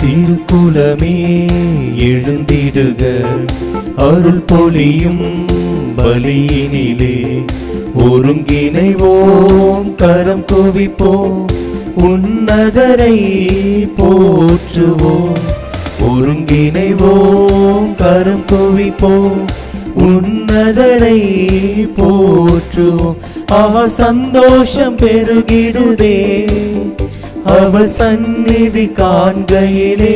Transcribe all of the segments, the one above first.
திருக்குலமே எழுந்திடுக, அருள் பொழியும் பலியினிலே ஒருங்கிணைவோம், கரம் குவிப்போம், உன்னதரை போற்றுவோம். ஒருங்கிணைவோம், கரம் குவிப்போம், உன்னதரை போற்றுவோம். சந்தோஷம் பெருகிடுதே அவர் சந்நிதி காண்கையிலே,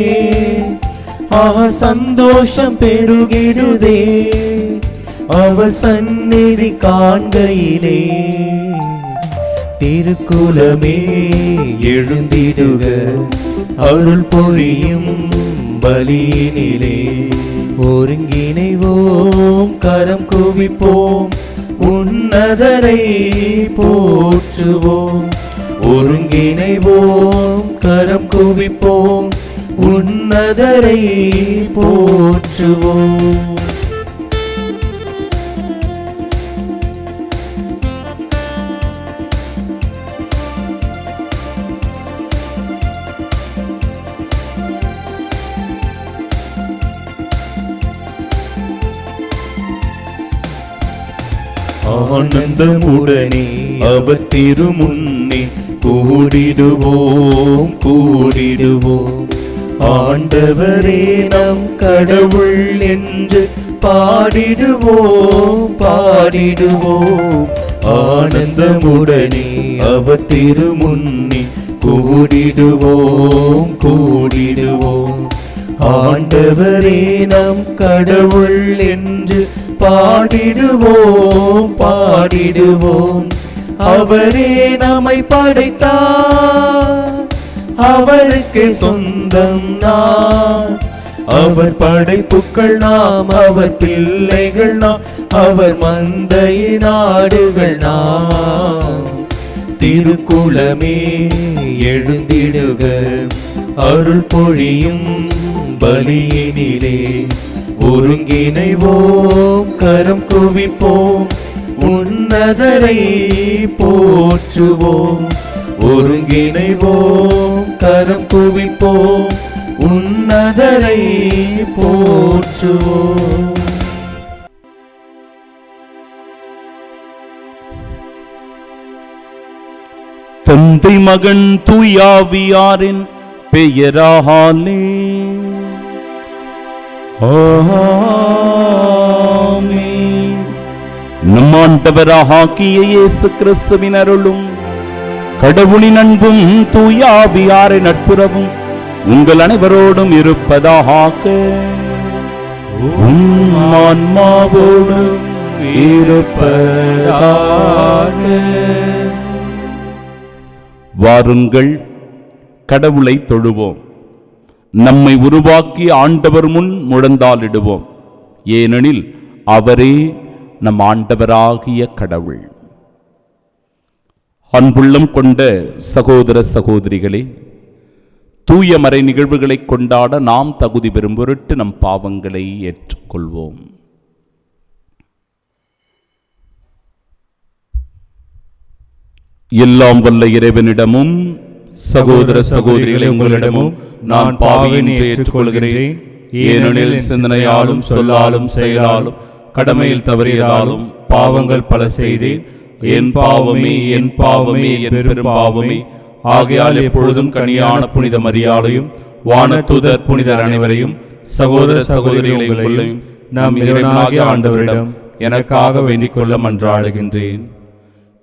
சந்தோஷம் பெருகிடுதே அவர் சந்நிதி காண்கையிலே. திருக்குலமே எழுந்திடுக, அருள் பொழியும் பலியினிலே ஒருங்கிணைவோம், கரம் குவிப்போம், உன்னதரை போற்றுவோம். ஒருங்கிணைவோம், கரம் குவிப்போம், உன்னதரை போற்றுவோம். ஆனந்தமுடனே அவர் திருமுன்னே கூடிடுவோம், கூடிடுவோம். ஆண்டவரே நம் கடவுள் என்று பாடிடுவோம், பாடிடுவோம். ஆனந்தமுடனே அவர் திருமுன்னே கூடிடுவோம், கூடிடுவோம். ஆண்டவரே நம் கடவுள் என்று பாடிடுவோம், பாடிடுவோம். அவரே நம்மை படைத்தார், அவருக்கு சொந்தம் நாம். அவர் படைப்புக்கள் நாம், அவர் பிள்ளைகள் நாம், அவர் மந்தையின் ஆடுகள் நாம். திருக்குலமே எழுந்திடுக, அருள் பொழியும் பலியினிலே ஒருங்கிணைவோம், கரம் குவிப்போம், உன்னதரை போற்றுவோம். ஒருங்கிணைவோம், கரம் குவிப்போம், உன்னதரை போற்றுவோம். தந்தை மகன் தூயாவியாரின் பெயராலே ஆமென். நம் ஆண்டவராகிய இயேசு கிறிஸ்துவின் அருளும் கடவுளின் அன்பும் தூயாவியாரின் நட்புறவும் உங்கள் அனைவரோடும் இருப்பதாக. உம் ஆன்மாவோடும் இருப்பதாக. வாருங்கள், கடவுளை தொழுவோம். நம்மை உருவாக்கிய ஆண்டவர் முன் முழந்தாளிடுவோம், ஏனெனில் அவரே நம் ஆண்டவராகிய கடவுள். அன்புள்ளம் கொண்ட சகோதர சகோதரிகளே, தூய மறை நிகழ்வுகளை கொண்டாட நாம் தகுதி பெறும் பொருட்டு நம் பாவங்களை ஏற்றுக்கொள்வோம். எல்லாம் வல்ல இறைவனிடமும் சகோதர சகோதரிகளை உங்களிடமும் நான் பாவி என்று ஏற்றுக்கொள்கிறேன். ஏனெனில் சிந்தனையாலும் சொல்லாலும் செயலாலும் கடமையில் தவறியதாலும் பாவங்கள் பல செய்தேன். என் பாவமே, என் பாவமே, என் பெரும் பாவமே. ஆகையால் எப்பொழுதும் கனியான புனித மரியாதையும் வானதூதர் புனிதர் அனைவரையும் சகோதர சகோதரிகளையும் நாம் இறைவனாகிய ஆண்டவரிடம் எனக்காக வேண்டிக் கொள்ள மன்றாடுகின்றேன்.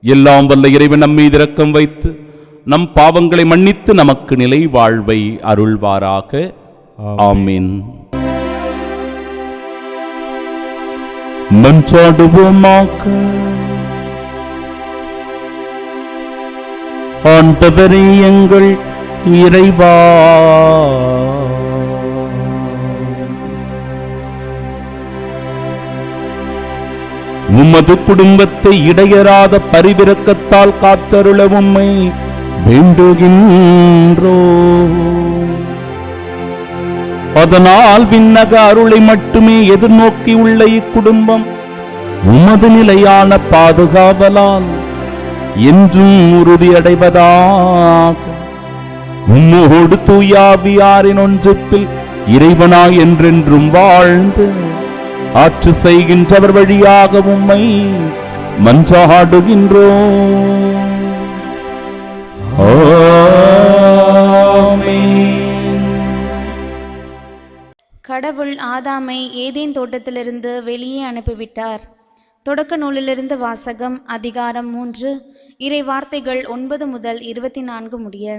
எல்லாம் வல்ல இறைவன் நம் மீது இரக்கம் வைத்து நம் பாவங்களை மன்னித்து நமக்கு நிலை வாழ்வை அருள்வாராக. ஆமீன். மன்றாடுவோமாக. ஆண்டவரே எங்கள் இறைவா, உமது குடும்பத்தை இடையறாத பரிவிரக்கத்தால் காத்தருள உம்மை வேண்டுகின்றோ. அதனால் விண்ணக அருளை மட்டுமே எதிர்நோக்கி உள்ள இக்குடும்பம் உமது நிலையான பாதுகாவலால் என்றும் உறுதியடைவதாக உம்மோடு தூயாவியாரின் ஒன்றிப்பில் இறைவனாய் என்றென்றும் வாழ்ந்து ஆட்சி செய்கின்றவர் வழியாக உம்மை மன்றாடுகின்றோம். ஆமென். கடவுள் ஆதாமை ஏதேன் தோட்டத்திலிருந்து வெளியே அனுப்பிவிட்டார். தொடக்க நூலிலிருந்து வாசகம். அதிகாரம் 3, இறை வார்த்தைகள் 9 முதல் 24 முடிய.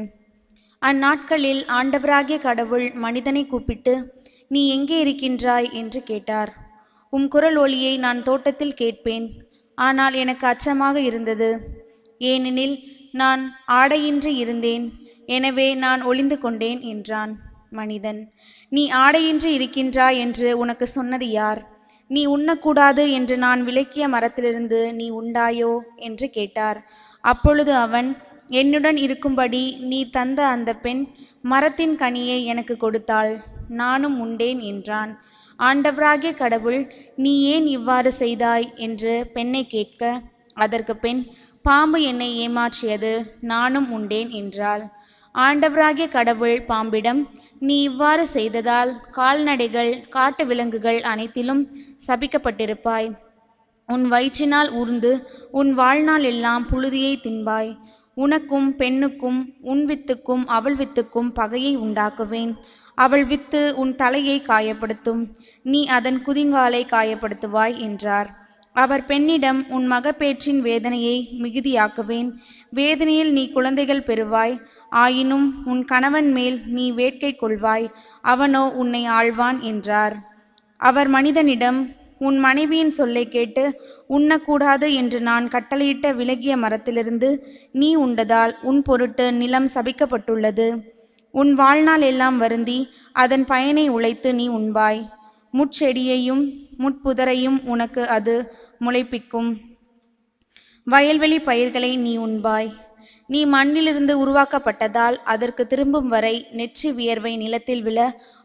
அந்நாட்களில் ஆண்டவராகிய கடவுள் மனிதனை கூப்பிட்டு, நீ எங்கே இருக்கின்றாய் என்று கேட்டார். உம் குரல் ஒலியை நான் தோட்டத்தில் கேட்பேன், ஆனால் எனக்கு அச்சமாக இருந்தது, ஏனெனில் நான் ஆடையின்றி இருந்தேன், எனவே நான் ஒளிந்து கொண்டேன் என்றான். மனிதன், நீ ஆடையின்றி இருக்கின்றாய் என்று உனக்கு சொன்னது யார்? நீ உண்ணக்கூடாது என்று நான் விலக்கிய மரத்திலிருந்து நீ உண்டாயோ என்று கேட்டார். அப்பொழுது அவன், என்னுடன் இருக்கும்படி நீ தந்த அந்த பெண் மரத்தின் கனியை எனக்கு கொடுத்தாள், நானும் உண்டேன் என்றான். ஆண்டவராகிய கடவுள், நீ ஏன் இவ்வாறு செய்தாய் என்று பெண்ணை கேட்க, அதற்கு பெண், பாம்பு என்னை ஏமாற்றியது, நானும் உண்டேன் என்றாள். ஆண்டவராகிய கடவுள் பாம்பிடம், நீ இவ்வாறு செய்ததால் கால்நடைகள் காட்டு விலங்குகள் அனைத்திலும் சபிக்கப்பட்டிருப்பாய். உன் வயிற்றினால் ஊர்ந்து உன் வாழ்நாள் எல்லாம் புழுதியை தின்பாய். உனக்கும் பெண்ணுக்கும் உன் வித்துக்கும் அவள் வித்துக்கும் பகையை உண்டாக்குவேன். அவள் வித்து உன் தலையை காயப்படுத்தும், நீ அதன் குதிங்காலை காயப்படுத்துவாய் என்றார். அவர் பெண்ணிடம், உன் மகப்பேற்றின் வேதனையை மிகுதியாக்குவேன். வேதனையில் நீ குழந்தைகள் பெறுவாய். ஆயினும் உன் கணவன் மேல் நீ வேட்கை கொள்வாய், அவனோ உன்னை ஆள்வான் என்றார். அவர் மனிதனிடம், உன் மனைவியின் சொல்லை கேட்டு உண்ணக்கூடாது என்று நான் கட்டளையிட்ட விலகிய மரத்திலிருந்து நீ உண்டதால் உன் பொருட்டு நிலம் சபிக்கப்பட்டுள்ளது. உன் வாழ்நாள் எல்லாம் வருந்தி அதன் பயனை உழைத்து நீ உண்பாய். முட்செடியையும் முட்புதரையும் உனக்கு அது முளைப்பிக்கும். வயல்வெளி பயிர்களை நீ உண்பாய். நீ மண்ணிலிருந்து உருவாக்கப்பட்டதால் அதற்கு திரும்பும் வரை நெற்றி வியர்வை நிலத்தில் விழ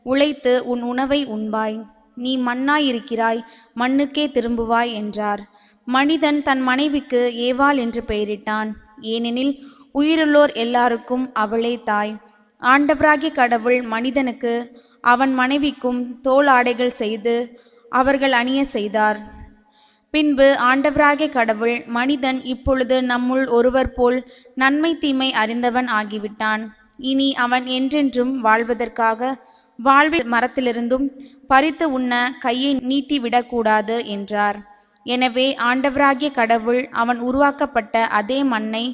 உழைத்து உன் உணவை உண்பாய். நீ மண்ணாயிருக்கிறாய், மண்ணுக்கே திரும்புவாய் என்றார். மனிதன் தன் மனைவிக்கு ஏவாள் என்று பெயரிட்டான், ஏனெனில் உயிருள்ளோர் எல்லாருக்கும் அவளே தாய். ஆண்டவராகிய கடவுள் மனிதனுக்கு அவன் மனைவிக்கும் தோல் ஆடைகள் செய்து அவர்கள் அணிய செய்தார். பின்பு ஆண்டவராகிய கடவுள், மனிதன் இப்பொழுது நம்முள் ஒருவர் போல் நன்மை தீமை அறிந்தவன் ஆகிவிட்டான். இனி அவன் என்றென்றும் வாழ்வதற்காக வாழ்வில் மரத்திலிருந்தும் பறித்து உண்ண கையை நீட்டிவிடக்கூடாது என்றார். எனவே ஆண்டவராகிய கடவுள் அவன் உருவாக்கப்பட்ட அதே மண்ணை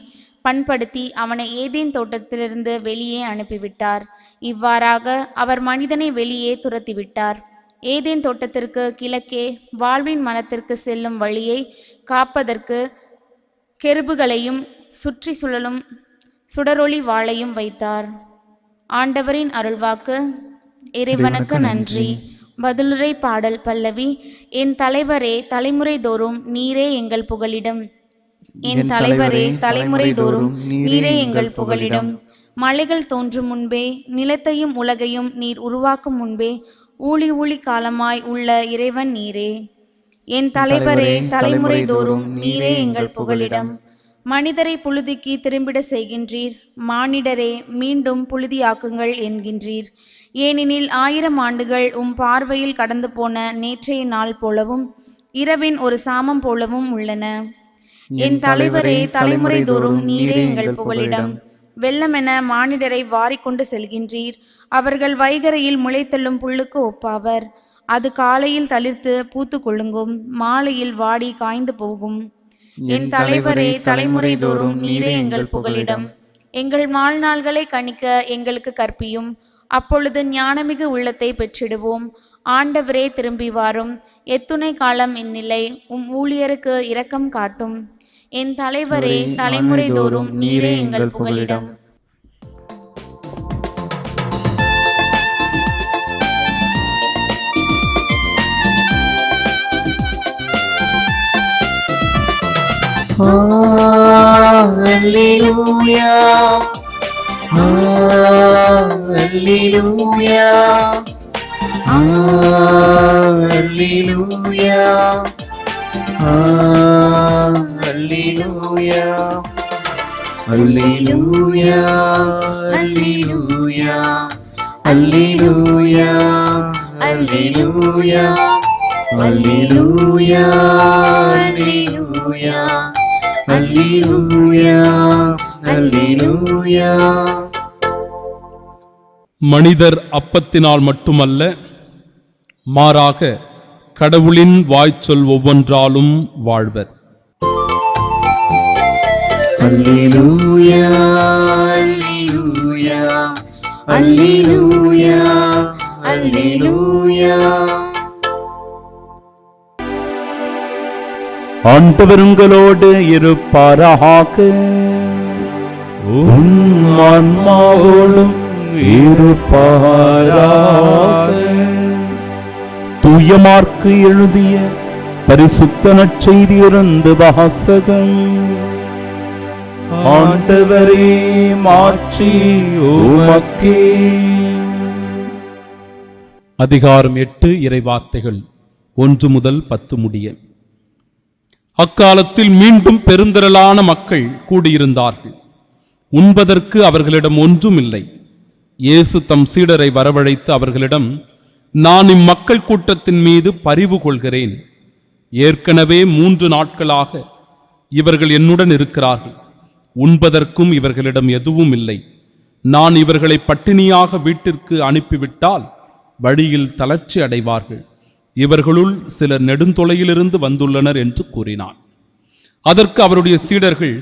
பண்படுத்தி அவனை ஏதேன் தோட்டத்திலிருந்து வெளியே அனுப்பிவிட்டார். இவ்வாறாக அவர் மனிதனை வெளியே துரத்திவிட்டார். ஏதேன் தோட்டத்திற்கு கிழக்கே வாழ்வின் மரத்திற்கு செல்லும் வழியை காப்பதற்கு கெருபுகளையும் சுற்றி சுழலும் சுடரொளி வாளையும் வைத்தார். ஆண்டவரின் அருள்வாக்கு. இறைவனுக்கு நன்றி. பதிலுரை பாடல் பல்லவி. என் தலைவரே, தலைமுறை தோறும் நீரே எங்கள் புகலிடம். என் தலைவரே, தலைமுறை தோறும் நீரே எங்கள் புகலிடம். மலைகள் தோன்றும் முன்பே, நிலத்தையும் உலகையும் நீர் உருவாக்கும் முன்பே, ஊழி ஊழி காலமாய் உள்ள இறைவன் நீரே. என் தலைவரே, தலைமுறை தோறும் நீரே எங்கள் புகலிடம். மனிதரை புழுதிக்கு திரும்பிட செய்கின்றீர், மானிடரே மீண்டும் புழுதியாக்குங்கள் என்கின்றீர். ஏனெனில் 1000 ஆண்டுகள் உம் பார்வையில் கடந்து போன நேற்றைய நாள் போலவும் இரவின் ஒரு சாமம் போலவும் உள்ளன. என் தலைவரே, தலைமுறை தோறும் நீரே எங்கள் புகலிடம். வெள்ளமென மானிடரை வாரிக்கொண்டு செல்கின்றீர். அவர்கள் வைகரையில் முளைத்தள்ளும் புல்லுக்கு ஒப்பாவர். அது காலையில் தளிர்த்து பூத்து கொள்ளுங்கும், மாலையில் வாடி காய்ந்து போகும். என் தலைவரே, தலைமுறை தோறும் நீரே எங்கள் புகலிடம். எங்கள் வாழ்நாள்களை கணிக்க எங்களுக்கு கற்பியும், அப்பொழுது ஞானமிகு உள்ளத்தை பெற்றிடுவோம். ஆண்டவரே, திரும்பி வாரும். எத்துணை காலம் இந்நிலை? உம் ஊழியருக்கு இரக்கம் காட்டும். என் தலைவரே, தலைமுறை தோறும் நீரே எங்கள் புகலிடம். Hallelujah, Hallelujah, Hallelujah, Hallelujah. அல்லேலூயா அல்லேலூயா அல்லேலூயா அல்லேலூயா அல்லேலூயா அல்லேலூயா அல்லேலூயா அல்லேலூயா. மனிதர் அப்பத்தினால் மட்டுமல்ல, மாறாக கடவுளின் வாய்ச்சொல் ஒவ்வொன்றாலும் வாழ்வர். அல்லேலூயா அல்லேலூயா அல்லேலூயா அல்லேலூயா. ஆண்டவர் உங்களோடு இருப்பாராக. உம் ஆன்மாவோடும் இருப்பாராக. தூய மார்க்கு எழுதிய பரிசுத்த நற்செய்தியிலிருந்து வாசகம். ஆண்டவரே மாட்சி உமக்கே. அதிகாரம் 8 இறைவார்த்தைகள் 1 முதல் 10 முடிய. அக்காலத்தில் மீண்டும் பெருந்திரளான மக்கள் கூடியிருந்தார்கள். உண்பதற்கு அவர்களிடம் ஒன்றும் இல்லை. இயேசு தம் சீடரை வரவழைத்து அவர்களிடம், நான் இம்மக்கள் கூட்டத்தின் மீது பரிவு கொள்கிறேன். ஏற்கனவே 3 நாட்களாக இவர்கள் என்னுடன் இருக்கிறார்கள். உண்பதற்கும் இவர்களிடம் எதுவும் இல்லை. நான் இவர்களை பட்டினியாக வீட்டிற்கு அனுப்பிவிட்டால் வழியில் தளர்ச்சி அடைவார்கள். இவர்களுள் சிலர் நெடுந்தொலையிலிருந்து வந்துள்ளனர் என்று கூறினார். அதற்கு அவருடைய சீடர்கள்,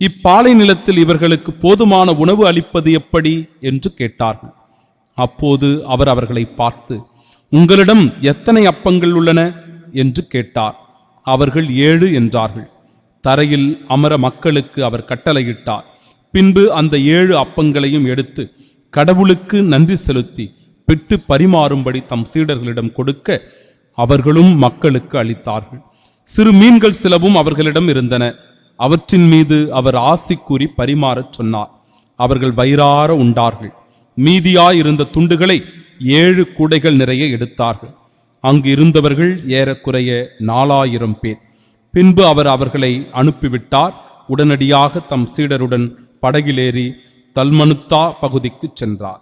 இப்பாலை நிலத்தில் இவர்களுக்கு போதுமான உணவு அளிப்பது எப்படி என்று கேட்டார்கள். அப்போது அவர் அவர்களை பார்த்து, உங்களிடம் எத்தனை அப்பங்கள் உள்ளன என்று கேட்டார். அவர்கள் 7 என்றார்கள். தரையில் அமர மக்களுக்கு அவர் கட்டளையிட்டார். பின்பு அந்த 7 அப்பங்களையும் எடுத்து கடவுளுக்கு நன்றி செலுத்தி பிட்டு பரிமாறும்படி தம் சீடர்களிடம் கொடுக்க அவர்களும் மக்களுக்கு அளித்தார்கள். சிறு மீன்கள் சிலவும் அவர்களிடம் இருந்தன. அவற்றின் மீது அவர் ஆசி கூறி பரிமாறச் சொன்னார். அவர்கள் வயிறார உண்டார்கள். மீதியாயிருந்த துண்டுகளை 7 கூடைகள் நிறைய எடுத்தார்கள். அங்கு இருந்தவர்கள் ஏறக்குறைய 4000 பேர். பின்பு அவர் அவர்களை அனுப்பிவிட்டார். உடனடியாக தம் சீடருடன் படகிலேறி தல்மனுத்தா பகுதிக்கு சென்றார்.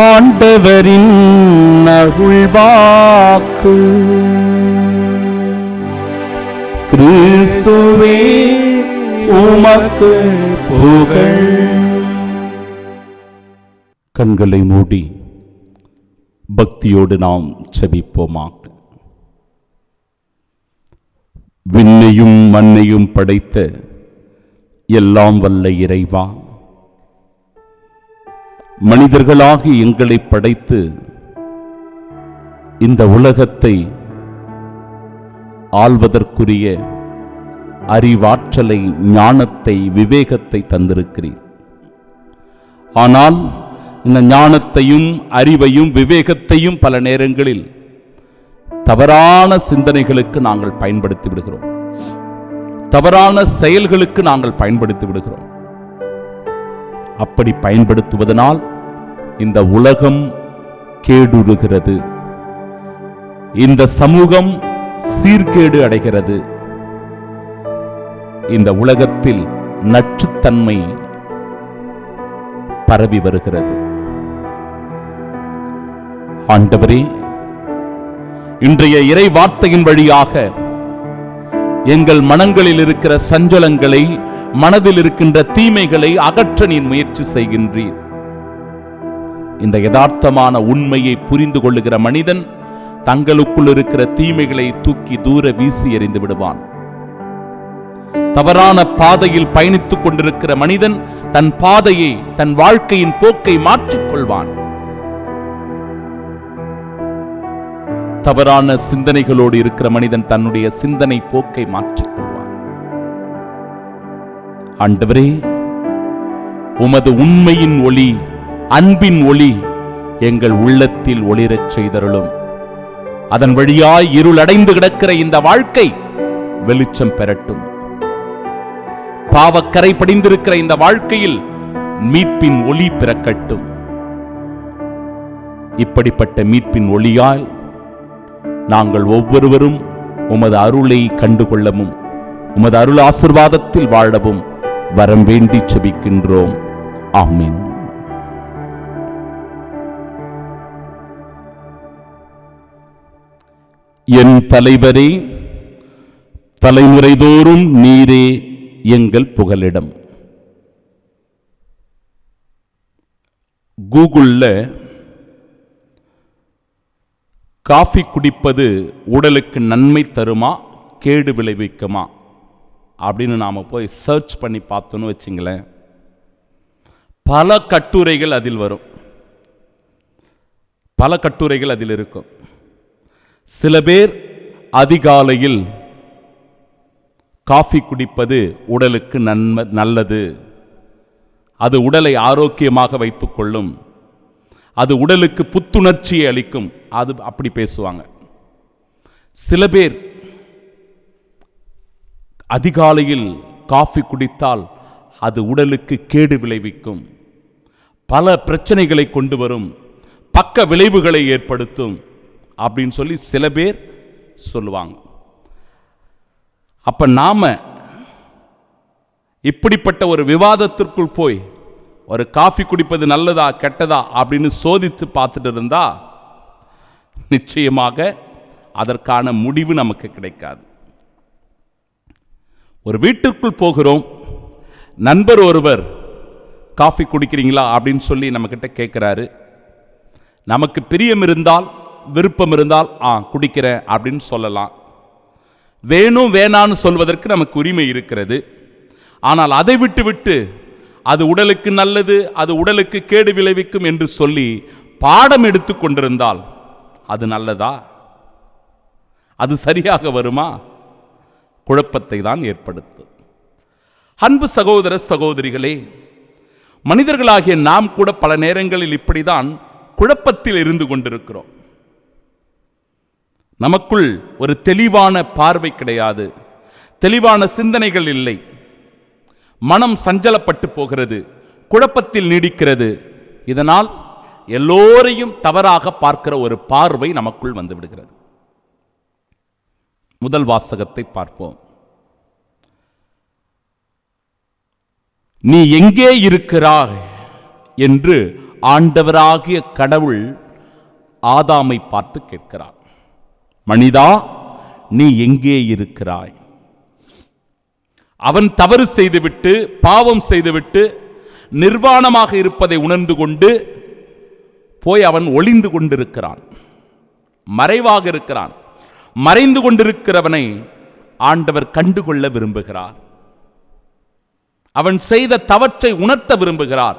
ஆண்டவரின் அருள்வாக்கு. கிறிஸ்துவே உமக்கு புகழ். கண்களை மூடி பக்தியோடு நாம் செபிப்போமாக. விண்ணையும் மண்ணையும் படைத்த எல்லாம் வல்ல இறைவா, மனிதர்களாகி எங்களை படைத்து இந்த உலகத்தை ஆள்வதற்குரிய அறிவாற்றலை, ஞானத்தை, விவேகத்தை தந்திருக்கிறீர். ஆனால் இந்த ஞானத்தையும் அறிவையும் விவேகத்தையும் பல நேரங்களில் தவறான சிந்தனைகளுக்கு நாங்கள் பயன்படுத்தி விடுகிறோம். தவறான செயல்களுக்கு நாங்கள் பயன்படுத்தி விடுகிறோம். அப்படி பயன்படுத்துவதனால் இந்த உலகம் கேடுறுகிறது. இந்த சமூகம் சீர்கேடு அடைகிறது. இந்த உலகத்தில் நச்சுத்தன்மை பரவி வருகிறது. ஆண்டவரே, இன்றைய இறை வார்த்தையின் வழியாக எங்கள் மனங்களில் இருக்கிற சஞ்சலங்களை, மனதில் இருக்கின்ற தீமைகளை அகற்ற நீர் முயற்சி செய்கின்றீர். இந்த யதார்த்தமான உண்மையை புரிந்து கொள்ளுகிற மனிதன் தங்களுக்குள் இருக்கிற தீமைகளை தூக்கி தூர வீசி எறிந்து விடுவான். தவறான பாதையில் பயணித்துக் கொண்டிருக்கிற மனிதன் தன் பாதையை, தன் வாழ்க்கையின் போக்கை மாற்றிக்கொள்வான். தவறான சிந்தனைகளோடு இருக்கிற மனிதன் தன்னுடைய சிந்தனை போக்கை மாற்றிக்கொள்வான். ஆண்டவரே, உமது உண்மையின் ஒளி, அன்பின் ஒளி எங்கள் உள்ளத்தில் ஒளிரச் செய்தருளும். அதன் வழியாய் இருள் அடைந்து கிடக்கிற இந்த வாழ்க்கை வெளிச்சம் பெறட்டும். பாவக்கரை படிந்திருக்கிற இந்த வாழ்க்கையில் மீட்பின் ஒளி பிறக்கட்டும். இப்படிப்பட்ட மீட்பின் ஒளியால் நாங்கள் ஒவ்வொருவரும் உமது அருளை கண்டுகொள்ளவும் உமது அருள் ஆசீர்வாதத்தில் வாழவும் வரம் வேண்டி செபிக்கின்றோம். ஆமென். என் தலைவரே, தலைமுறைதோறும் நீரே எங்கள் புகலிடம். கூகுள்ல காஃபி குடிப்பது உடலுக்கு நன்மை தருமா கேடு விளைவிக்குமா அப்படின்னு நாம் போய் சர்ச் பண்ணி பார்த்தோன்னு வச்சுங்களேன், பல கட்டுரைகள் அதில் வரும், பல கட்டுரைகள் அதில் இருக்கும். சில பேர் அதிகாலையில் காஃபி குடிப்பது உடலுக்கு நல்லது, அது உடலை ஆரோக்கியமாக வைத்துக் கொள்ளும், அது உடலுக்கு புத்துணர்ச்சியை அளிக்கும், அது அப்படி பேசுவாங்க. சில பேர் அதிகாலையில் காஃபி குடித்தால் அது உடலுக்கு கேடு விளைவிக்கும், பல பிரச்சனைகளை கொண்டு வரும், பக்க விளைவுகளை ஏற்படுத்தும் அப்படின்னு சொல்லி சில பேர் சொல்லுவாங்க. அப்ப நாம இப்படிப்பட்ட ஒரு விவாதத்திற்குள் போய் ஒரு காஃபி குடிப்பது நல்லதா கெட்டதா அப்படின்னு சோதித்து பார்த்துட்டு இருந்தா நிச்சயமாக அதற்கான முடிவு நமக்கு கிடைக்காது. ஒரு வீட்டிற்குள் போகிறோம், நண்பர் ஒருவர் காஃபி குடிக்கிறீங்களா அப்படின்னு சொல்லி நம்ம கிட்ட கேட்கிறாரு. நமக்கு பிரியம் இருந்தால் விருப்பம் இருந்தால் குடிக்கிறேன் அப்படின்னு சொல்லலாம். வேணும் வேணான்னு சொல்வதற்கு நமக்கு உரிமை இருக்கிறது. ஆனால் அதை விட்டு அது உடலுக்கு நல்லது, அது உடலுக்கு கேடு விளைவிக்கும் என்று சொல்லி பாடம் எடுத்து கொண்டிருந்தால் அது நல்லதா? அது சரியாக வருமா? குழப்பத்தை தான் ஏற்படுத்தும். அன்பு சகோதர சகோதரிகளே, மனிதர்களாகிய நாம் கூட பல நேரங்களில் இப்படிதான் குழப்பத்தில் இருந்து கொண்டிருக்கிறோம். நமக்குள் ஒரு தெளிவான பார்வை கிடையாது, தெளிவான சிந்தனைகள் இல்லை, மனம் சஞ்சலப்பட்டு போகிறது, குழப்பத்தில் நீடிக்கிறது. இதனால் எல்லோரையும் தவறாக பார்க்கிற ஒரு பார்வை நமக்குள் வந்து விடுகிறது. முதல் வாசகத்தை பார்ப்போம். நீ எங்கே இருக்கிறாய் என்று ஆண்டவராகிய கடவுள் ஆதாமை பார்த்து கேட்கிறார். மனிதா, நீ எங்கே இருக்கிறாய்? அவன் தவறு செய்துவிட்டு பாவம் செய்துவிட்டு நிர்வாணமாக இருப்பதை உணர்ந்து கொண்டு போய் அவன் ஒளிந்து கொண்டிருக்கிறான், மறைவாக இருக்கிறான். மறைந்து கொண்டிருக்கிறவனை ஆண்டவர் கண்டுகொள்ள விரும்புகிறார். அவன் செய்த தவற்றை உணர்த்த விரும்புகிறார்.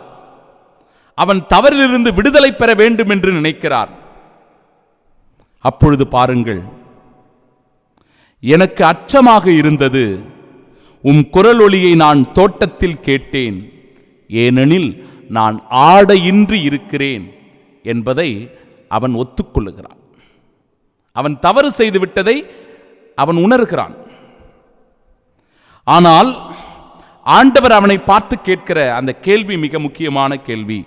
அவன் தவறிலிருந்து விடுதலை பெற வேண்டும் என்று நினைக்கிறார். அப்பொழுது பாருங்கள், எனக்கு அச்சமாக இருந்தது, உம் குரல் ஒலியை நான் தோட்டத்தில் கேட்டேன், ஏனெனில் நான் ஆடையின்றி இருக்கிறேன் என்பதை அவன் ஒத்துக்கொள்ளுகிறான். அவன் தவறு செய்து விட்டதை அவன் உணர்கிறான். ஆனால் ஆண்டவர் அவனை பார்த்து கேட்கிற அந்த கேள்வி மிக முக்கியமான கேள்வி.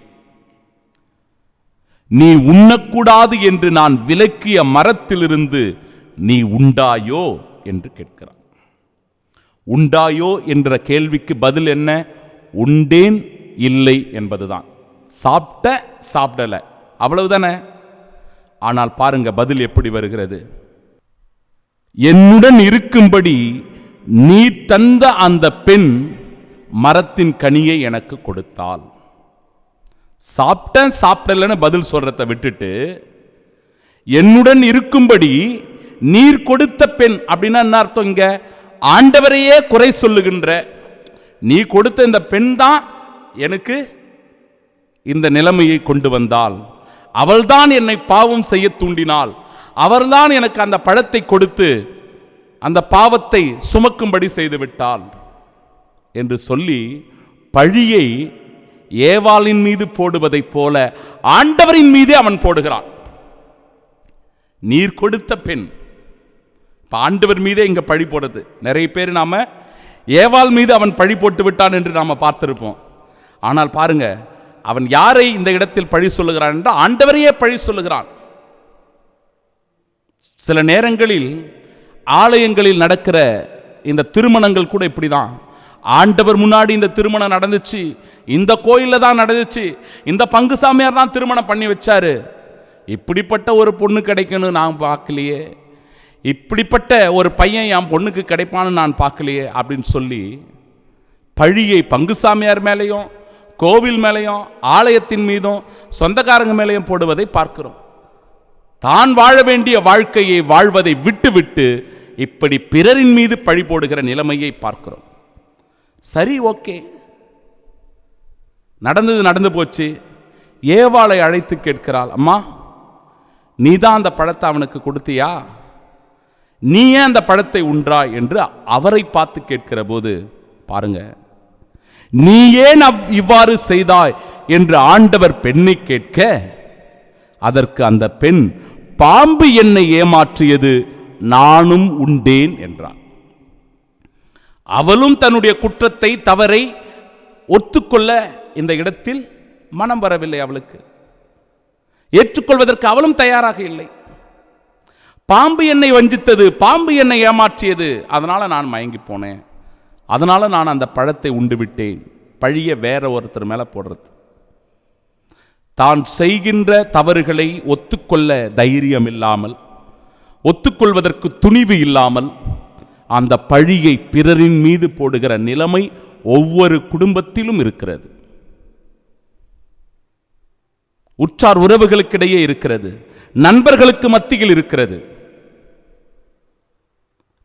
நீ உண்ணக்கூடாது என்று நான் விலக்கிய மரத்திலிருந்து நீ உண்டாயோ என்று கேட்கிறான். உண்டாயோ என்ற கேள்விக்கு பதில் என்ன? உண்டேன், இல்லை என்பதுதான். சாப்பிடல, அவ்வளவுதானே. ஆனால் பாருங்க பதில் எப்படி வருகிறது. என்னுடன் இருக்கும்படி நீ தந்த அந்த பெண் மரத்தின் கனியை எனக்கு கொடுத்தாள். சாப்பிடலன்னு பதில் சொல்றதை விட்டுட்டு என்னுடன் இருக்கும்படி நீர் கொடுத்த பெண் அப்படின்னா என்ன அர்த்தம்? இங்க ஆண்டவரையே குறை சொல்லுகின்ற, நீ கொடுத்த இந்த பெண் தான் எனக்கு இந்த நிலைமையை கொண்டு வந்தாள், அவள்தான் என்னை பாவம் செய்ய தூண்டினாள், அவள்தான் எனக்கு அந்த பழத்தை கொடுத்து அந்த பாவத்தை சுமக்கும்படி செய்து விட்டாள் என்று சொல்லி பழியை ஏவாளின் மீது போடுவதைப் போல ஆண்டவரின் மீதே அவன் போடுகிறான். நீர் கொடுத்த பெண், ஆண்டவர் மீதே இங்க பழி போடுறது. நிறைய பேர் நாம ஏவாள் மீது அவன் பழி போட்டு விட்டான் என்று நாம பார்த்திருப்போம். ஆனால் பாருங்க, அவன் யாரை இந்த இடத்தில் பழி சொல்லுகிறான் என்றால் ஆண்டவரையே பழி சொல்லுகிறான். சில நேரங்களில் ஆலயங்களில் நடக்கிற இந்த திருமணங்கள் கூட இப்படிதான். ஆண்டவர் முன்னாடி இந்த திருமணம் நடந்துச்சு, இந்த கோயிலில் தான் நடந்துச்சு, இந்த பங்கு சாமியார் தான் திருமணம் பண்ணி வச்சாரு, இப்படிப்பட்ட ஒரு பொண்ணு கிடைக்கணும் நான் பார்க்கலையே, இப்படிப்பட்ட ஒரு பையன் என் பொண்ணுக்கு கிடைப்பான்னு நான் பார்க்கலையே அப்படின்னு சொல்லி பழியை பங்கு சாமியார் மேலேயும் கோவில் மேலேயும் ஆலயத்தின் மீதும் சொந்தக்காரங்க மேலேயும் போடுவதை பார்க்கிறோம். தான் வாழ வேண்டிய வாழ்க்கையை வாழ்வதை விட்டு இப்படி பிறரின் மீது பழி போடுகிற நிலைமையை பார்க்கிறோம். சரி, ஓகே, நடந்து போச்சு. ஏவாளை அழைத்து கேட்கிறாள், அம்மா நீ தான் அந்த பழத்தை அவனுக்கு கொடுத்தியா, நீ ஏன் அந்த பழத்தை உண்றாய் என்று அவரை பார்த்து கேட்கிற போது பாருங்க, நீ ஏன் இவ்வாறு செய்தாய் என்று ஆண்டவர் பெண்ணை கேட்க, அதற்கு அந்த பெண், பாம்பு என்னை ஏமாற்றியது, நானும் உண்டேன் என்றார். அவளும் தன்னுடைய குற்றத்தை தவறை ஒத்துக்கொள்ள இந்த இடத்தில் மனம் வரவில்லை. அவளுக்கு ஏற்றுக்கொள்வதற்கு அவளும் தயாராக இல்லை. பாம்பு என்னை வஞ்சித்தது, பாம்பு என்னை ஏமாற்றியது, அதனால நான் மயங்கி போனேன், அதனால நான் அந்த பழத்தை உண்டு விட்டேன். பழிய வேற ஒருத்தர் மேல போடுறது. தான் செய்கின்ற தவறுகளை ஒத்துக்கொள்ள தைரியம் இல்லாமல், ஒத்துக்கொள்வதற்கு துணிவு இல்லாமல் அந்த பழியை பிறரின் மீது போடுகிற நிலைமை ஒவ்வொரு குடும்பத்திலும் இருக்கிறது. உற்றார் உறவுகளுக்கிடையே இருக்கிறது, நண்பர்களுக்கு மத்தியில் இருக்கிறது,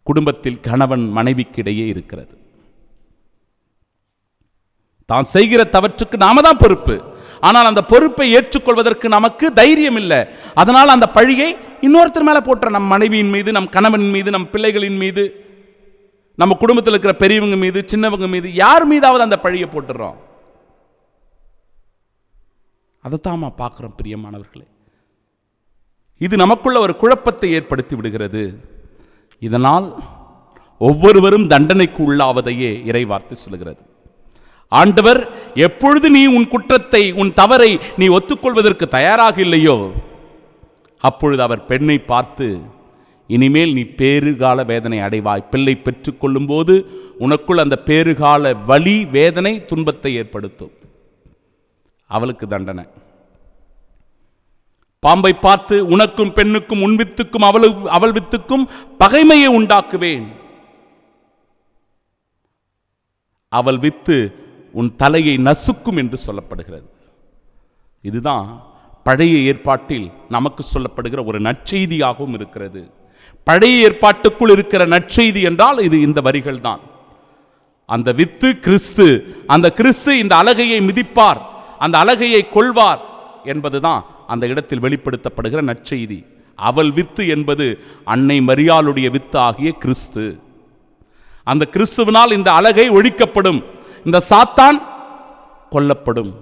குடும்பத்தில் கணவன் மனைவிக்கிடையே இருக்கிறது. தான் செய்கிற தவற்றுக்கு நாம தான் பொறுப்பு, ஆனால் அந்த பொறுப்பை ஏற்றுக்கொள்வதற்கு நமக்கு தைரியம் இல்லை. அதனால் அந்த பழியை இன்னொருத்தர் மேல போட்டுற, நம் மனைவியின் மீது, நம் கணவன் மீது, நம் பிள்ளைகளின் மீது, நம்ம குடும்பத்தில் இருக்கிற பெரியவங்க மீது, சின்னவங்க மீது, யார் மீதாவது அந்த பழியை போட்டுறோம். அதைத்தான் பார்க்கிறோம் பிரியமானவர்களே. இது நமக்குள்ள ஒரு குழப்பத்தை ஏற்படுத்தி விடுகிறது. இதனால் ஒவ்வொருவரும் தண்டனைக்கு உள்ளாவதையே இறைவார்த்தை சொல்கிறது. ஆண்டவர் எப்பொழுது நீ உன் குற்றத்தை, உன் தவறை நீ ஒத்துக்கொள்வதற்கு தயாராக இல்லையோ, அப்பொழுது அவர் பெண்ணை பார்த்து, இனிமேல் நீ பேறுகால வேதனை அடைவாய். பிள்ளை பெற்றுக்கொள்ளும் போது உனக்குள் அந்த பேறுகால வலி, வேதனை, துன்பத்தை ஏற்படுத்தும். அவளுக்கு தண்டனை. பாம்பை பார்த்து, உனக்கும் பெண்ணுக்கும், உன் வித்துக்கும் அவள் வித்துக்கும் பகைமையை உண்டாக்குவேன், அவள் வித்து உன் தலையை நசுக்கும் என்று சொல்லப்படுகிறது. இதுதான் பழைய ஏற்பாட்டில் நமக்கு சொல்லப்படுகிற ஒரு நற்செய்தியாகவும் இருக்கிறது. பழைய ஏற்பாட்டுக்குள் இருக்கிற நற்செய்தி என்றால் இது இந்த வரிகள் தான். அந்த வித்து கிறிஸ்து, அந்த கிறிஸ்து இந்த அலகையை மிதிப்பார், அந்த அலகையை கொள்வார் என்பதுதான் அந்த இடத்தில் வெளிப்படுத்தப்படுகிற நற்செய்தி. அவள் வித்து என்பது அன்னை மரியாளுடைய வித்து ஆகிய கிறிஸ்து. அந்த கிறிஸ்துவினால் இந்த அலகை ஒழிக்கப்படும், இந்த சாத்தான் கொல்லப்படும்,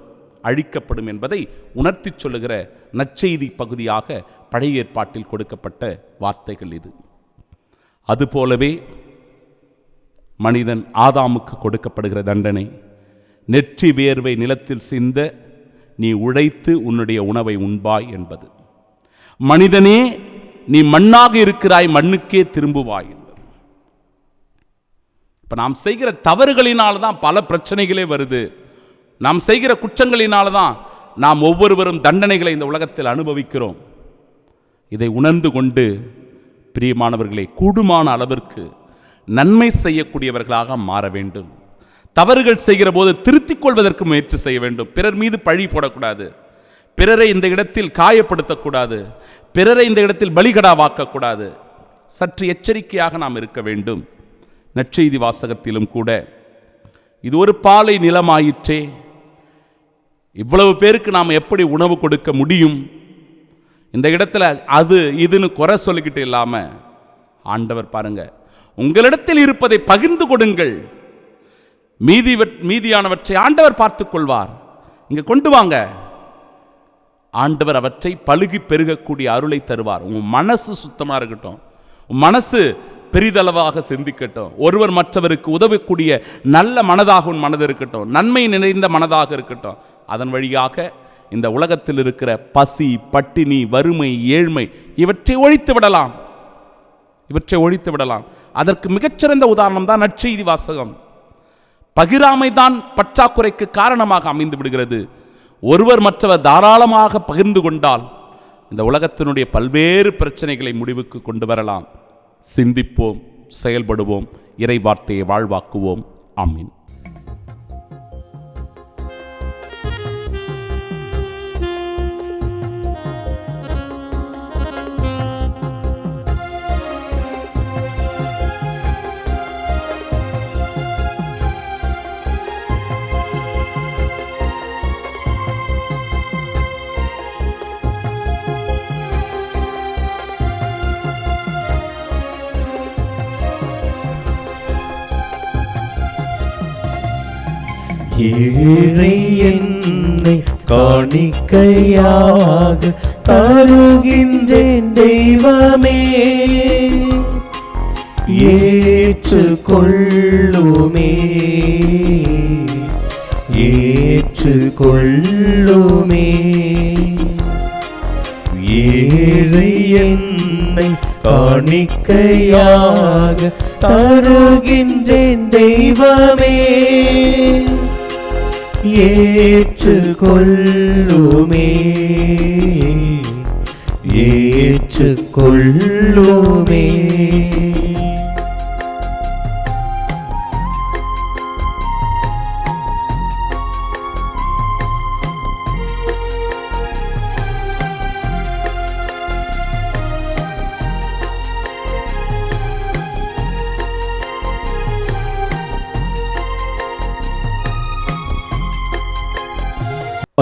அழிக்கப்படும் என்பதை உணர்த்தி சொல்லுகிற நற்செய்தி பகுதியாக பழைய ஏற்பாட்டில் கொடுக்கப்பட்ட வார்த்தைகள் இது. அதுபோலவே மனிதன் ஆதாமுக்கு கொடுக்கப்படுகிற தண்டனை, நெற்றி வேர்வை நிலத்தில் சிந்த நீ உழைத்து உன்னுடைய உணவை உண்பாய் என்பது. மனிதனே நீ மண்ணாக இருக்கிறாய், மண்ணுக்கே திரும்புவாய் என்பது. இப்ப நாம் செய்கிற தவறுகளினால்தான் பல பிரச்சனைகளே வருது. நாம் செய்கிற குற்றங்களினால்தான் நாம் ஒவ்வொருவரும் தண்டனைகளை இந்த உலகத்தில் அனுபவிக்கிறோம். இதை உணர்ந்து கொண்டு பிரியமானவர்களே, கூடுமான அளவிற்கு நன்மை செய்யக்கூடியவர்களாக மாற வேண்டும். தவறுகள் செய்கிற போது திருத்திக் கொள்வதற்கு முயற்சி செய்ய வேண்டும். பிறர் மீது பழி போடக்கூடாது, பிறரை இந்த இடத்தில் காயப்படுத்தக்கூடாது, பிறரை இந்த இடத்தில் பலிகடாவாக்கக்கூடாது. சற்று எச்சரிக்கையாக நாம் இருக்க வேண்டும். நற்செய்தி வாசகத்திலும் கூட இது ஒரு பாலை நிலமாயிற்றே, இவ்வளவு பேருக்கு நாம் எப்படி உணவு கொடுக்க முடியும்? இந்த இடத்துல அது இதுன்னு குறை சொல்லிக்கிட்டு இல்லாம ஆண்டவர் பாருங்க, உங்களிடத்தில் இருப்பதை பகிர்ந்து கொடுங்கள், மீதியானவற்றை ஆண்டவர் பார்த்துக் கொள்வார், இங்க கொண்டு வாங்க. ஆண்டவர் அவற்றை பழுகி பெருகக்கூடிய அருளை தருவார். உங்க மனசு சுத்தமா இருக்கட்டும், மனசு பெரிதளவாக சிந்திக்கட்டும், ஒருவர் மற்றவருக்கு உதவக்கூடிய நல்ல மனதாக உன் மனது இருக்கட்டும், நன்மை நிறைந்த மனதாக இருக்கட்டும். அதன் வழியாக இந்த உலகத்தில் இருக்கிற பசி, பட்டினி, வறுமை, ஏழ்மை இவற்றை ஒழித்து விடலாம். இவற்றை ஒழித்து விடலாம். அதற்கு மிகச்சிறந்த உதாரணம் தான் நற்செய்தி வாசகம். பகிராமை தான் பற்றாக்குறைக்கு காரணமாக அமைந்து விடுகிறது. ஒருவர் மற்றவர் தாராளமாக பகிர்ந்து கொண்டால் இந்த உலகத்தினுடைய பல்வேறு பிரச்சனைகளை முடிவுக்கு கொண்டு வரலாம். சிந்திப்போம், செயல்படுவோம், இறை வார்த்தையை வாழ்வாக்குவோம். ஆமீன். ஏழை என்னை காணிக்கையாக தருகின்றேன் தெய்வமே, ஏற்றுக்கொள்ளுமே, ஏற்றுக்கொள்ளுமே. ஏழை என்னை காணிக்கையாக தருகின்றேன் தெய்வமே, ஏற்றுக்கொள்ளுமே, ஏற்றுக்கொள்ளுமே.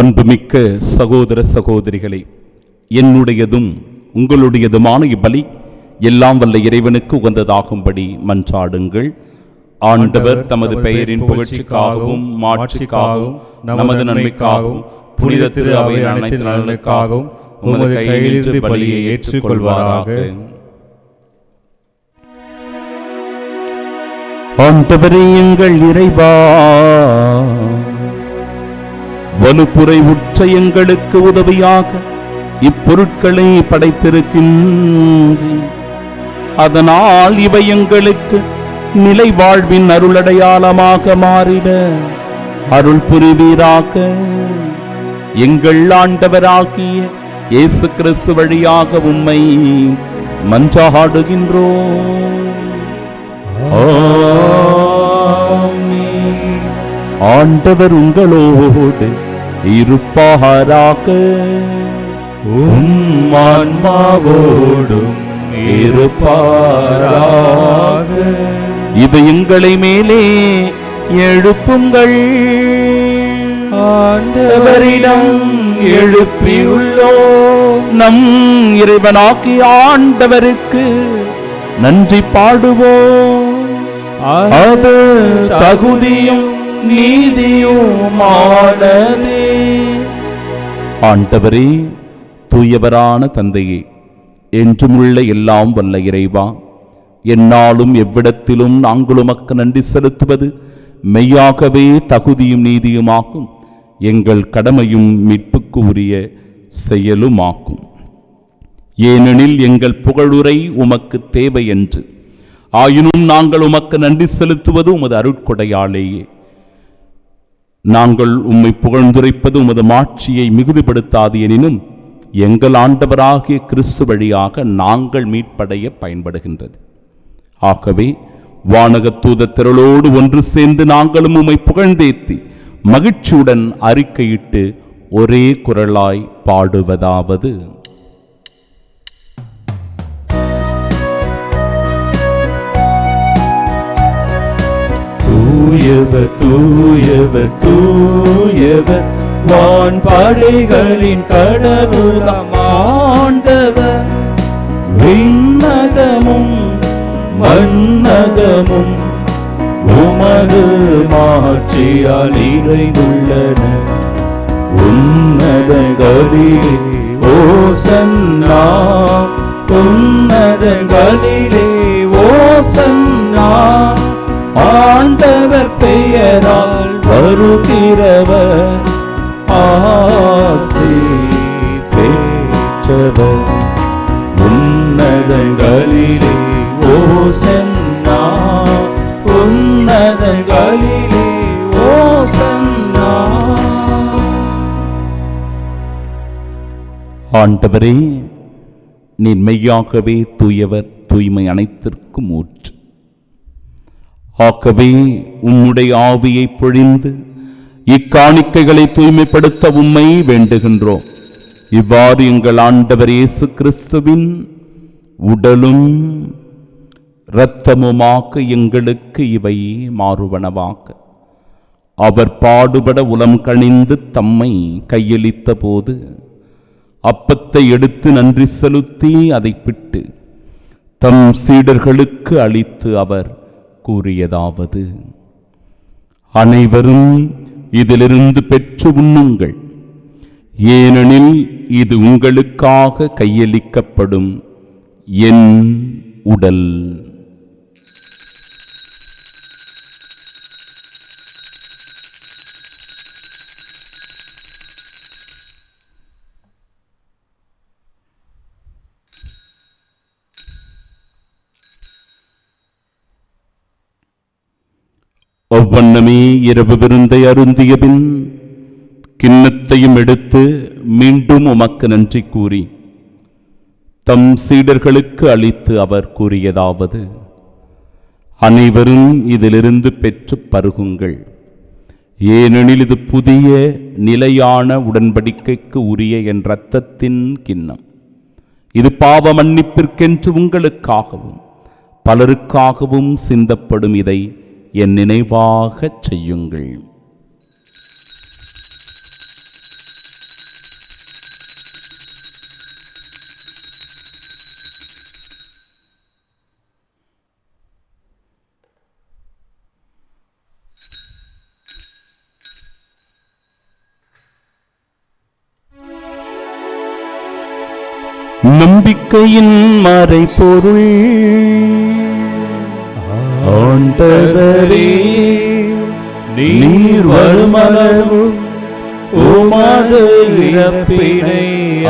அன்புமிக்க சகோதர சகோதரிகளே, என்னுடையதும் உங்களுடையதுமான இப்பலி எல்லாம் வல்ல இறைவனுக்கு உகந்ததாகும்படி மன்றாடுங்கள். ஆண்டவர் தமது பெயரின் புகழ்ச்சிக்காகவும் மாட்சிக்காகவும் நமது நன்மைக்காகவும் புனித திரு அவையின் அனைத்து நலனுக்காகவும் உமது கையிலிருந்து பலியை ஏற்றுக்கொள்வாராக. ஆண்டவரே எங்கள் இறைவா, வலுப்புரை உற்ற எங்களுக்கு உதவியாக இப்பொருட்களை படைத்திருக்கின்றேன். அதனால் இவை எங்களுக்கு நிலை வாழ்வின் அருளடையாளமாக மாறிட அருள் புரிவீராக. எங்கள் ஆண்டவராகிய இயேசு கிறிஸ்து வழியாக உம்மை மன்றாடுகின்றோம். ஆமென். ஆண்டவர் உங்களோடு இருப்பாராக, உம் ஆன்மாவோடும் இருப்பாராக. இது எங்களை மேலே எழுப்புங்கள், ஆண்டவரிடம் எழுப்பியுள்ளோம். நம் இறைவனாகிய ஆண்டவருக்கு நன்றி பாடுவோம். அது தகுதியும் நீதியுமானதே. ஆண்டவரே, தூயவரான தந்தையே, என்றுமுள்ள எல்லாம் வல்ல இறைவா, எந்நாளும் எவ்விடத்திலும் நாங்கள் உமக்கு நன்றி செலுத்துவது மெய்யாகவே தகுதியும் நீதியுமாகும். எங்கள் கடமையும் மீட்புக்கு உரிய செயலுமாகும். ஏனெனில் எங்கள் புகழுரை உமக்கு தேவை என்று, ஆயினும் நாங்கள் உமக்கு நன்றி செலுத்துவது உமது அருட்கொடையாலேயே. நாங்கள் உம்மை புகழ்ந்துரைப்பது உமது மாட்சியை மிகுதிப்படுத்தாது எனினும் எங்கள் ஆண்டவராகிய கிறிஸ்து வழியாக நாங்கள் மீட்படைய பயன்படுகின்றது. ஆகவே வானகத் தூதர் திரளோடு ஒன்று சேர்ந்து நாங்களும் உம்மை புகழ்ந்தேத்தி மகிழ்ச்சியுடன் அறிக்கையிட்டு ஒரே குரலாய் பாடுவதாவது: தூயவர் தூயவர் தூயவர், வான்படைகளின் கடவுளாம் ஆண்டவர். விண்ணகமும் மண்ணகமும் உமது மாட்சியால் நிறைந்துள்ளன. உன்னதங்களிலே ஓசன்னா, உன்னதங்களிலே ஓசன்னா. ஆண்டவர் பெயரால் வருகிறவர் ஆசி பெற்றவர். உன்னதங்களிலே ஆண்டவரே, நீர் மெய்யாகவே தூயவர், தூய்மை அனைத்திற்கும் ஊற்று. ஆகவே உம்முடைய ஆவியை பொழிந்து இக்காணிக்கைகளை தூய்மைப்படுத்த உம்மை வேண்டுகின்றோம். இவ்வாறு எங்கள் ஆண்டவர் இயேசு கிறிஸ்துவின் உடலும் இரத்தமுமாக எங்களுக்கு இவை மாறுவனவாக. அவர் பாடுபட உளம் கனிந்து தம்மை கையளித்த போது அப்பத்தை எடுத்து நன்றி செலுத்தி அதை பிட்டு தம் சீடர்களுக்கு அளித்து அவர் கூறியதாவது: அனைவரும் இதிலிருந்து பெற்று உண்ணுங்கள், ஏனெனில் இது உங்களுக்காக கையளிக்கப்படும் என் உடல். ஒவ்வொன்னமே இரவு விருந்தை அருந்திய பின் கிண்ணத்தையும் எடுத்து மீண்டும் உமக்கு நன்றி கூறி தம் சீடர்களுக்கு அளித்து அவர் கூறியதாவது: அனைவரும் இதிலிருந்து பெற்று பருகுங்கள், ஏனெனில் இது புதிய நிலையான உடன்படிக்கைக்கு உரிய என் இரத்தத்தின் கிண்ணம். இது பாவ மன்னிப்பிற்கென்று உங்களுக்காகவும் பலருக்காகவும் சிந்தப்படும். இதை என் நினைவாகச் செய்யுங்கள். நம்பிக்கையின் மறைபொருள் ஆண்டவரே, நீர் வருமளவு உமது இறப்பினை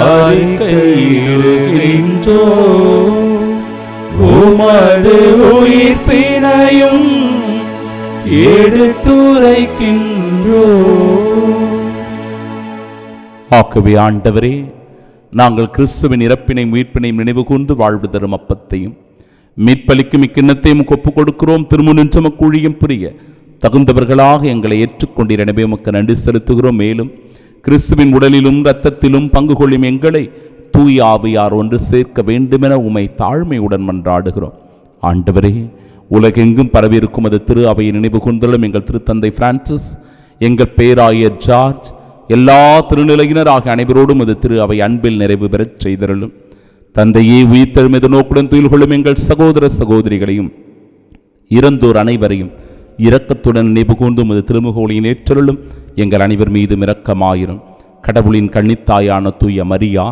அறிக்கையிடுகின்றோம், உமது உயிர்ப்பினையும் எடுத்துரைக்கின்றோம். ஆகவே ஆண்டவரே, நாங்கள் கிறிஸ்துவின் இறப்பினை உயிர்ப்பினையும் நினைவு கூர்ந்து வாழ்வு தரும் அப்பத்தையும் மீட்பளிக்கும் இக்கிண்ணத்தையும் ஒப்புக் கொடுக்கிறோம். திருமுன்னின்று உமக்கு ஊழியம் புரிய தகுந்தவர்களாக எங்களை ஏற்றுக்கொண்டீர். எனவே உமக்கு நன்றி செலுத்துகிறோம். மேலும் கிறிஸ்துவின் உடலிலும் இரத்தத்திலும் பங்கு கொள்ளும் எங்களை தூய ஆவியார் ஒன்று சேர்க்க வேண்டுமென உமை தாழ்மையுடன் மன்றாடுகிறோம். ஆண்டவரே, உலகெங்கும் பரவியிருக்கும் அது திரு அவையை நினைவு கூர்ந்தலும் எங்கள் திருத்தந்தை பிரான்சிஸ், எங்கள் பேராயர் ஜார்ஜ், எல்லா திருநிலையினர் ஆகிய அனைவரோடும் அது திரு அவை அன்பில் நிறைவு பெறச் செய்தருளும். தந்தையே, உயிர்த்தெழும் எதிர்நோக்குடன் துயில் கொள்ளும் எங்கள் சகோதர சகோதரிகளையும் இறந்தோர் அனைவரையும் இரக்கத்துடன் நினைவு கூர்ந்தும் அது திருமுகோலியின் ஏற்றருளும். எங்கள் அனைவர் மீதும் இரக்கமாயிரும். கடவுளின் கன்னித்தாயான தூய மரியா,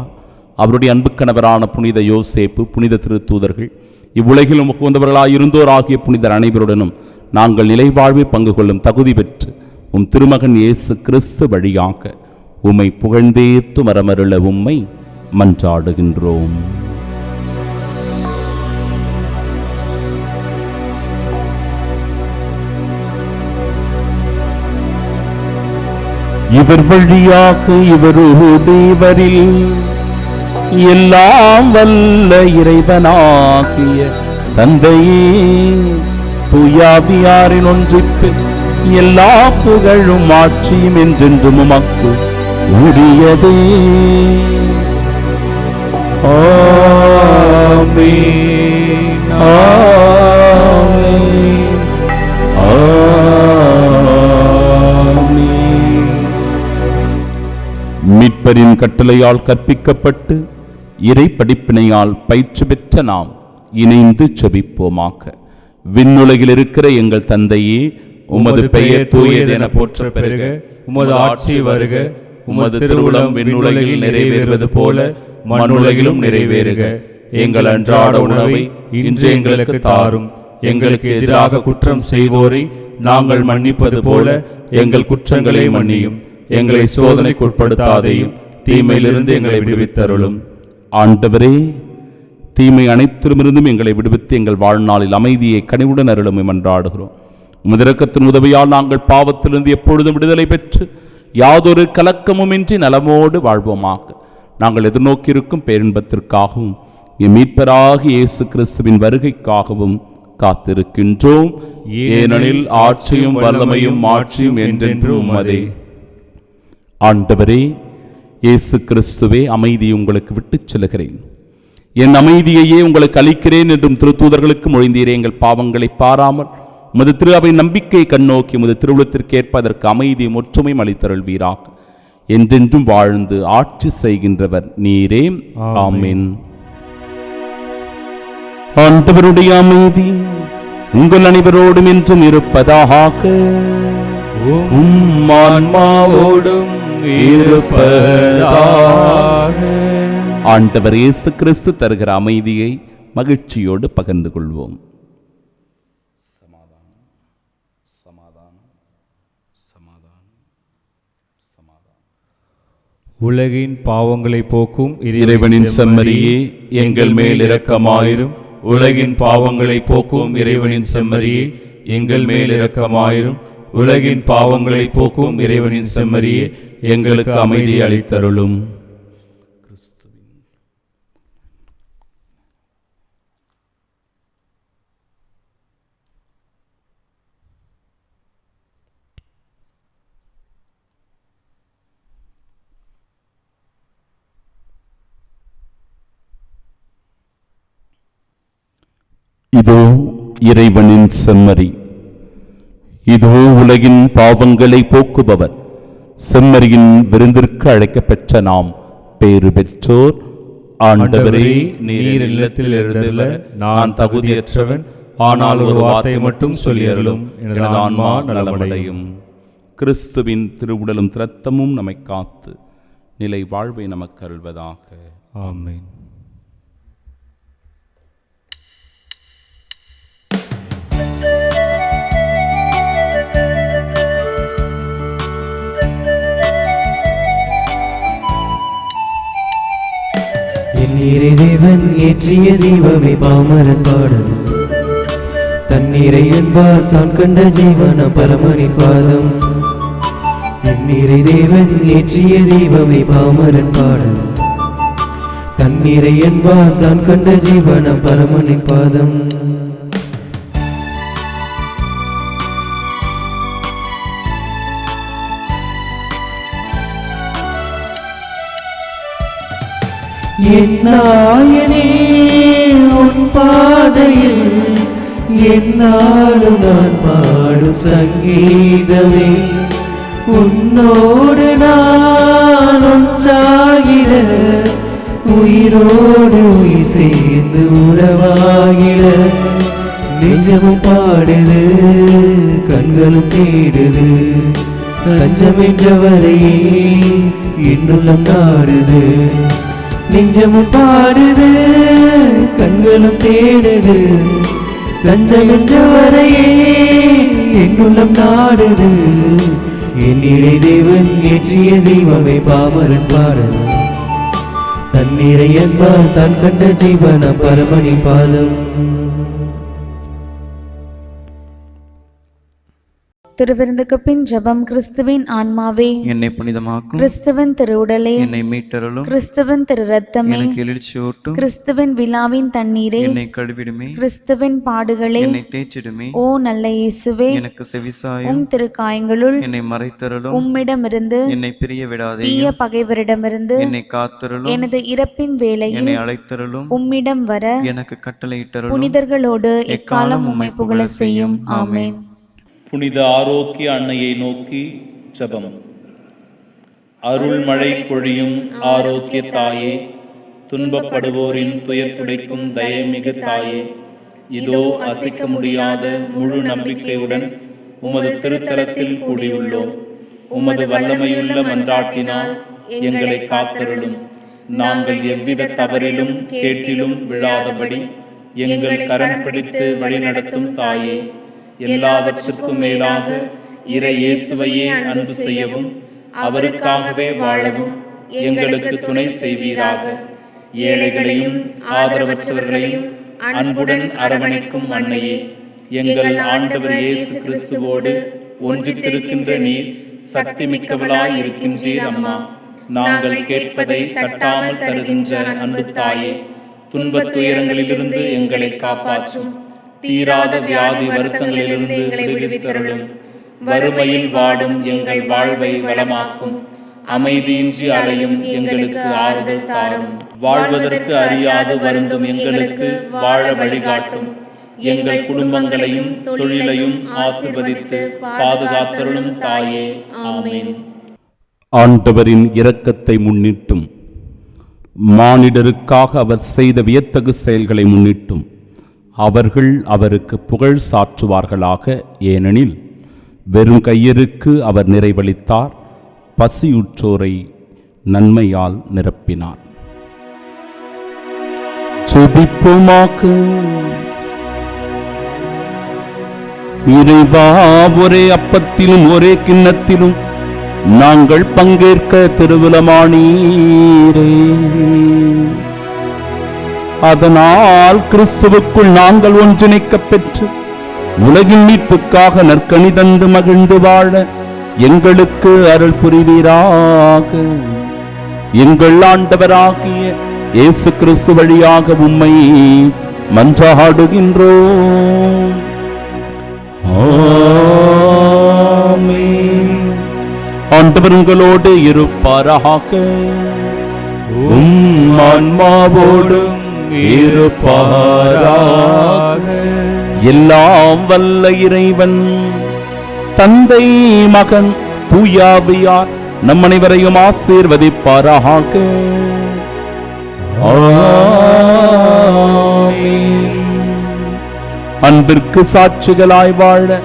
அவருடைய அன்பு கணவரான புனித யோசேப்பு, புனித திருத்தூதர்கள், இவ்வுலகிலும் உகந்தவர்களாயிருந்தோர் ஆகிய புனிதர் அனைவருடனும் நாங்கள் நிலைவாழ்வை பங்கு கொள்ளும் தகுதி பெற்று உம் திருமகன் இயேசு கிறிஸ்து வழியாக உம்மை புகழ்ந்தேத்து மரமருள உம்மை மன்றாடுகின்றோம். இவர் வழியாக இவரோடு இவரில் எல்லாம் வல்ல இறைவனாகிய தந்தையே, தூயாவியாரின் ஒன்றிப்பு எல்லா புகழும் ஆட்சியும் என்றென்றும் உமக்கு உரியதே. ஆமென், ஆமென், ஆமென். மீட்பரின் கட்டளையால் கற்பிக்கப்பட்டு இறை படிப்பினையால் பயிற்சி பெற்ற நாம் இணைந்து செபிப்போமாக. விண்ணுலகில் இருக்கிற எங்கள் தந்தையே, உமது பெயர் தூயது என போற்ற பெருக, உமது ஆட்சி வருக, உமது திருவுளம் விண்ணுலகில் நிறைவேறுவது போல மண்ணுலகிலும் நிறைவேறுக. எங்கள் அன்றாட உணவை இன்று எங்களுக்கு தாரும். எங்களுக்கு எதிராக குற்றம் செய்வோரை நாங்கள் மன்னிப்பது போல எங்கள் குற்றங்களை மன்னியும். எங்களை சோதனைக்குட்படுத்தாதேயும், தீமையிலிருந்து எங்களை விடுவித்தருளும். ஆண்டவரே, தீமை அனைத்திலுமிருந்தும் எங்களை விடுவித்து எங்கள் வாழ்நாளில் அமைதியை கனிவுடன் அருளும் மன்றாடுகிறோம். உமதிரக்கத்தின் உதவியால் நாங்கள் பாவத்திலிருந்து எப்பொழுதும் விடுதலை பெற்று யாதொரு கலக்கமுமின்றி நலமோடு வாழ்வோமாக. நாங்கள் எதிர்நோக்கியிருக்கும் பேரின்பத்திற்காகவும் என் மீட்பராகிய இயேசு கிறிஸ்துவின் வருகைக்காகவும் காத்திருக்கின்றோம். ஏனெனில் ஆட்சியும் வல்லமையும் மாட்சியும் என்றென்றும் உம்மதே. ஆண்டவரே இயேசு கிறிஸ்துவே, அமைதி உங்களுக்கு விட்டுச் செல்கிறேன், என் அமைதியையே உங்களுக்கு அளிக்கிறேன் என்றும் திருத்தூதர்களுக்கு மொழிந்தீரே. எங்கள் பாவங்களை பாராமல் உமது திரு அவை நம்பிக்கை கண்ணோக்கி உமது திருவுளத்திற்கு ஏற்பதற்கு அமைதியும் ஒற்றுமையும் அளித்தருள்வீராக. என்றென்றும் வாழ்ந்து ஆட்சி செய்கின்றவர் நீரே. ஆமென். ஆண்டவருடைய அமைதி உங்கள் அனைவரோடும் என்றும் இருப்பதாக. உம் ஆன்மாவோடும் இருப்பதாக. ஆண்டவர் இயேசு கிறிஸ்து தருகிற அமைதியை மகிழ்ச்சியோடு பகிர்ந்து கொள்வோம். சமாதானம், சமாதானம், சமாதானம், சமாதானம். உலகின் பாவங்களை போக்கும் இறைவனின் செம்மறியே, எங்கள் மேல் இரக்கமாயிரும். உலகின் பாவங்களை போக்கும் இறைவனின் செம்மறியே, எங்கள் மேல் இரக்கமாயிரும். உலகின் பாவங்களை போக்கும் இறைவனின் செம்மறியே, எங்களுக்கு அமைதி அளித்தருளும். இதோ இறைவனின் செம்மறி, இதோ உலகின் பாவங்களை போக்குபவர். செம்மறியின் விருந்திற்கு அழைக்கப்பெற்ற நாம் பேறு பெற்றோர். ஆண்டவரே, நீர் இல்லத்தில் எழுந்தருள நான் தகுதியற்றவன், ஆனால் ஒரு வார்த்தை மட்டும் சொல்லியருளும், எனது ஆன்மா நலமடையும். கிறிஸ்துவின் திருவுடலும் இரத்தமும் நம்மை காத்து நிலை வாழ்வை நமக்கு அருள்வதாக. ஆமென். தண்ணீரை தேவன் ஏற்றிய தீபமே பாமரன் பாடும். தண்ணீரை என்பார் தான் கண்ட ஜீவன பரமணி பாதம். தண்ணீரை தேவன் ஏற்றிய தீபமே பாமரன் பாடும். தண்ணீரை என்பார் தான் கண்ட ஜீவன பரமணி பாதம். என் நாயனே, உன் பாதையில் என்னாலும் நான் பாடும் சங்கீதமே. உன்னோடு நான் ஒன்றாகிட, உயிரோடு உயிர் சேர்ந்து உறவாகிட. நெஞ்சமும் பாடுது, கண்களும் தேடுது, தஞ்சமென்றவரையே என்னுள்ளம் நாடுது. நெஞ்சமும் பாடுது, கண்களும் தேடுது, தஞ்சமென்றவரையே என்னுள்ளம் நாடுது. என் இறை தேவன் ஏற்றிய தெய்வமே பாமரன் பாடல். தண்ணீரை என்பால் தான் கண்ட ஜீவன பரமணி பாதம். திருவிருந்துக்கு பின் ஜெபம். கிறிஸ்துவின் ஆன்மாவே என்னை புனிதமாக்கும், கிறிஸ்துவின் திருவுடலே என்னை மீட்டருளும், கிறிஸ்துவின் திரு ரத்தமே எனக்கு எழுச்சியூட்டும், கிறிஸ்துவின் விழாவின் தண்ணீரே என்னை கழுவிடுமே, கிறிஸ்துவின் பாடுகளே என்னை தேய்ச்சிடுமே. ஓ நல்ல இயேசுவே, எனக்கு செவிசாயும், உம் திருக்காயங்களுள் என்னை மறைத்தருளும், உம்மிடமிருந்து என்னை பிரிய விடாதே, தீய பகைவரிடமிருந்து என்னை காத்தருளும், எனது இறப்பின் வேளையில் என்னை அழைத்தருளும், உம்மிடம் வர எனக்கு கட்டளையிட்டருளும். புனிதர்களோடு எக்காலம் உம்மை புகழ செய்யும். ஆமென். புனித ஆரோக்கிய அன்னையை நோக்கி ஜெபம். அருள்மழை பொழியும் ஆரோக்கிய தாயே, துன்பப்படுவோரின் துயர் துடைக்கும் தயமிகு தாயே, இதோ அசைக்க முடியாத முழு நம்பிக்கையுடன் உமது திருத்தலத்தில் கூடியுள்ளோம். உமது வல்லமையுள்ள மன்றாட்டினால் எங்களை காத்தருளும். நாங்கள் எவ்வித தவறிலும் கேட்டிலும் விழாதபடி எங்கள் கரம் பிடித்து வழிநடத்தும் தாயே, எல்லாவற்றுக்கும் மேலாக இறை இயேசுவையே அன்பு செய்யவும் அவருக்காகவே வாழவும் எங்களுக்கு துணை செய்வீராக. ஏழைகளையும் ஆதரவற்றவர்களையும் அன்புடன் அரவணைக்கும் அன்னையே, எங்கள் ஆண்டவர் இயேசு கிறிஸ்துவோடு ஒன்றித்திருக்கின்ற நீர் சக்தி மிக்கவளாய் இருக்கின்றீர். அம்மா, நாங்கள் கேட்பதை தட்டாமல் தருகின்ற அன்பு தாயே, துன்பத் துயரங்களிலிருந்து எங்களை காப்பாற்றும். தீராத வியாதி வருத்தங்களிலிருந்து எங்களை விடுவித்தருளும். வறுமையில் வாடும் எங்கள் வாழ்வை வளமாக்கும். அமைதியின்றி அலையும் எங்களுக்கு ஆறுதல் தாரும். வாழ்வதற்கு அறியாது வருந்தும் எங்களுக்கு வாழ வழிகாட்டும். எங்கள் குடும்பங்களையும் தொழிலையும் ஆசீர்வதித்து பாதுகாத்தருளும் தாயே. ஆமென். ஆண்டவரின் இரக்கத்தை முன்னிட்டும் மானிடருக்காக அவர் செய்த வியத்தகு செயல்களை முன்னிட்டும் அவர்கள் அவருக்கு புகழ் சாற்றுவார்களாக. ஏனெனில் வெறும் கையருக்கு அவர் நிறைவளித்தார், பசியுற்றோரை நன்மையால் நிரப்பினார். ஜெபிப்போமாக. இறைவா, ஒரே அப்பத்திலும் ஒரே கிண்ணத்திலும் நாங்கள் பங்கேற்க திருவிழமானீரே. அதனால் கிறிஸ்துவுக்குள் நாங்கள் ஒன்றிணைக்கப் பெற்று உலகின் மீட்புக்காக நற்கனி தந்து மகிழ்ந்து வாழ எங்களுக்கு அருள் புரிவீராக. எங்கள் ஆண்டவராகிய இயேசு கிறிஸ்து வழியாக உம்மை மன்றாடுகின்றோம். ஆமென். ஆண்டவர் உங்களோடு இருப்பாராக. உம் ஆன்மாவோடும் இருப்பாராக. எல்லாம் வல்ல இறைவன் தந்தை, மகன், தூயாவியார் நம் அனைவரையும் ஆசீர்வதிப்பாராக. ஆமென். அன்பிற்கு சாட்சிகளாய் வாழ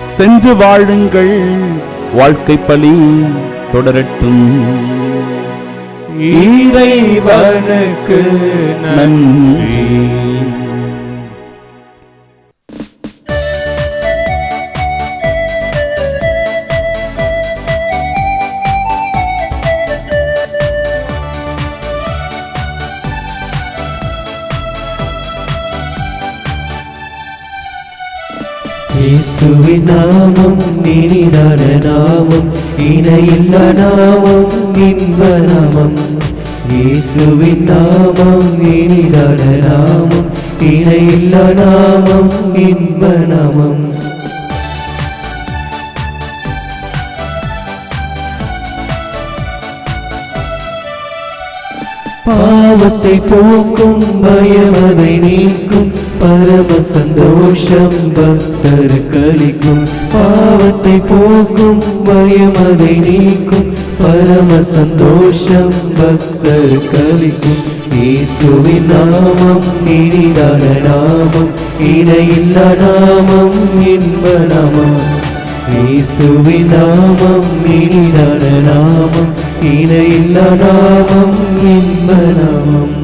சென்று வாழுங்கள். வாழ்க்கை பலி தொடரட்டும். இறைவனுக்கு நன்றி. இயேசுவின் நாமம் இனிதான நாமம், இணையில்லா நாமம், இன்ப நாமம். இயேசுவின் நாமம் இனிதான நாமம், இணையில்லா நாமம், இன்ப நாமம். பாவத்தை போக்கும், பயமதை நீக்கும், பரம சந்தோஷம் பக்தருக்கு அளிக்கும். பாவத்தை போக்கும், பயமதை நீக்கும், பரம சந்தோஷம் பக்தருக்கு அளிக்கும். இயேசுவின் நாமம் இனிதான நாமம், இணையில்லா நாமம், இன்ப நாமம். இயேசுவின் நாமம் இனிதான நாமம், இணையில்லா நாமம், இன்ப நாமம்.